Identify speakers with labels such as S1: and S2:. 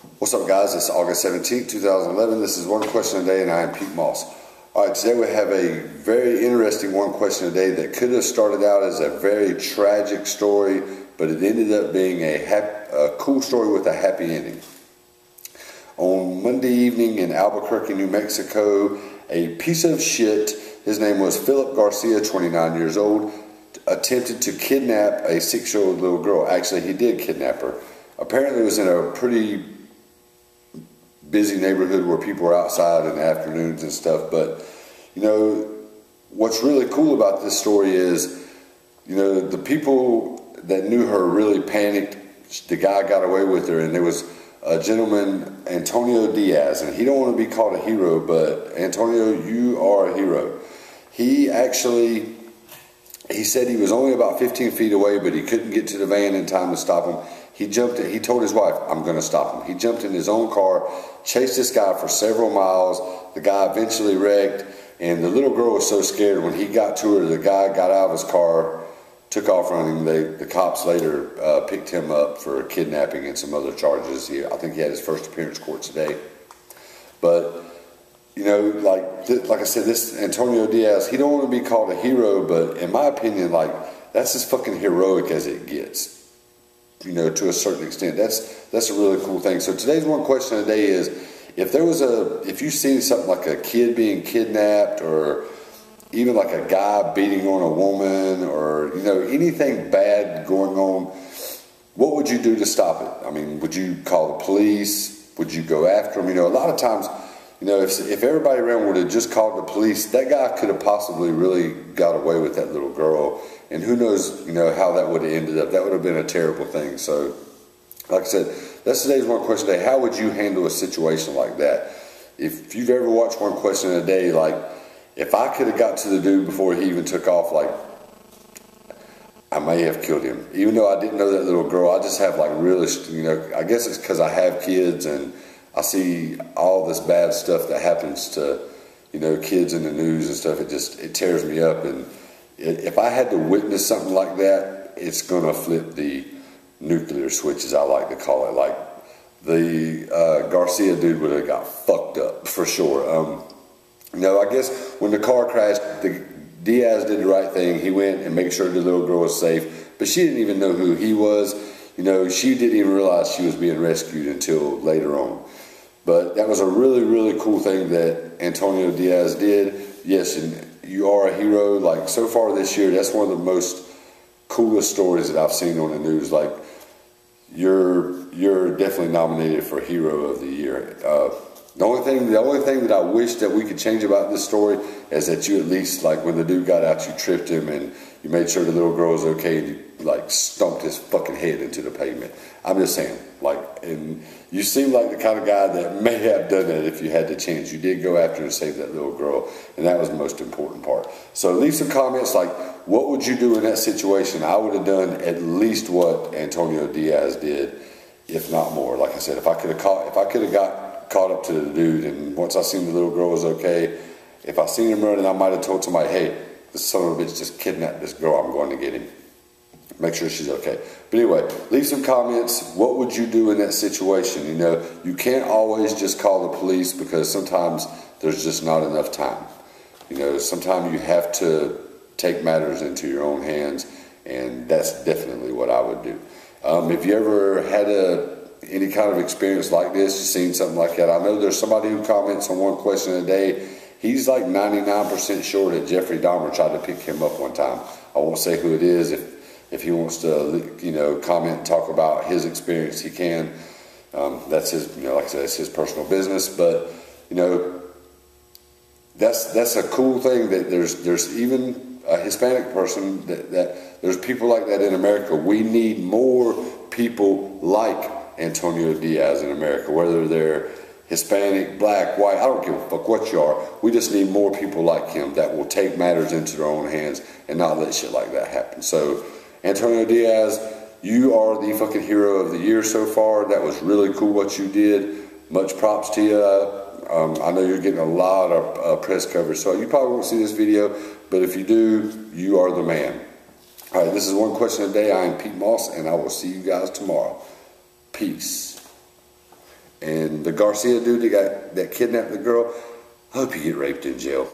S1: What's up, guys? It's August 17th, 2011. This is One Question a Day, and I am Pete Moss. All right, today we have a very interesting One Question a Day that could have started out as a very tragic story, but it ended up being a cool story with a happy ending. On Monday evening in Albuquerque, New Mexico, a piece of shit, his name was Philip Garcia, 29 years old, attempted to kidnap a 6-year-old little girl. Actually, he did kidnap her. Apparently, it was in a pretty busy neighborhood where people were outside in the afternoons and stuff. But, you know, what's really cool about this story is, you know, the people that knew her really panicked. The guy got away with her, and there was a gentleman, Antonio Diaz, and he don't want to be called a hero, but Antonio, you are a hero. He said he was only about 15 feet away, but he couldn't get to the van in time to stop him. He told his wife, I'm going to stop him. He jumped in his own car, chased this guy for several miles. The guy eventually wrecked, and the little girl was so scared when he got to her, the guy got out of his car, took off running. The cops later picked him up for kidnapping and some other charges. I think he had his first appearance court today. But, you know, like I said, this Antonio Diaz, he don't want to be called a hero, but in my opinion, like, that's as fucking heroic as it gets. You know, to a certain extent. That's a really cool thing. So today's One Question a Day is, if you've seen something like a kid being kidnapped, or even like a guy beating on a woman, or, you know, anything bad going on, what would you do to stop it? I mean, would you call the police? Would you go after them? You know, a lot of times, you know, if everybody around would have just called the police, that guy could have possibly really got away with that little girl. And who knows, you know, how that would have ended up. That would have been a terrible thing. So, like I said, that's today's One Question a Day. How would you handle a situation like that? If you've ever watched One Question a Day, like, if I could have got to the dude before he even took off, like, I may have killed him. Even though I didn't know that little girl, I just have, like, really, you know, I guess it's because I have kids and I see all this bad stuff that happens to, you know, kids in the news and stuff. It tears me up. And if I had to witness something like that, it's going to flip the nuclear switch, as I like to call it. Like, the Garcia dude would have got fucked up for sure. You know, I guess when the car crashed, Diaz did the right thing. He went and made sure the little girl was safe. But she didn't even know who he was. You know, she didn't even realize she was being rescued until later on. But that was a really, really cool thing that Antonio Diaz did. Yes, and you are a hero. Like, so far this year, that's one of the most coolest stories that I've seen on the news. Like, you're definitely nominated for Hero of the Year. The only thing that I wish that we could change about this story is that you at least, like, when the dude got out, you tripped him and you made sure the little girl was okay, and you, like, stomped his fucking head into the pavement. I'm just saying, like, and you seem like the kind of guy that may have done it if you had the chance. You did go after and save that little girl, and that was the most important part. So leave some comments, like, what would you do in that situation? I would have done at least what Antonio Diaz did, if not more. Like I said, if I could have got caught up to the dude, and once I seen the little girl was okay, if I seen him running, I might have told somebody, hey, this son of a bitch just kidnapped this girl, I'm going to get him. Make sure she's okay. But anyway, leave some comments. What would you do in that situation? You know, you can't always just call the police, because sometimes there's just not enough time. You know, sometimes you have to take matters into your own hands, and that's definitely what I would do. If you ever had any kind of experience like this, you've seen something like that, I know there's somebody who comments on One Question a Day. He's like 99% sure that Jeffrey Dahmer tried to pick him up one time. I won't say who it is. If he wants to, you know, comment and talk about his experience, he can. That's his, you know, like I said, it's his personal business. But, you know, that's a cool thing that there's even a Hispanic person that there's people like that in America. We need more people like Antonio Diaz in America, whether they're Hispanic, black, white, I don't give a fuck what you are. We just need more people like him that will take matters into their own hands and not let shit like that happen. So, Antonio Diaz, you are the fucking hero of the year so far. That was really cool what you did. Much props to you. I know you're getting a lot of press coverage, so you probably won't see this video, but if you do, you are the man. All right, this is One Question a Day. I am Pete Moss, and I will see you guys tomorrow. Peace. And the Garcia dude that kidnapped the girl, I hope you get raped in jail.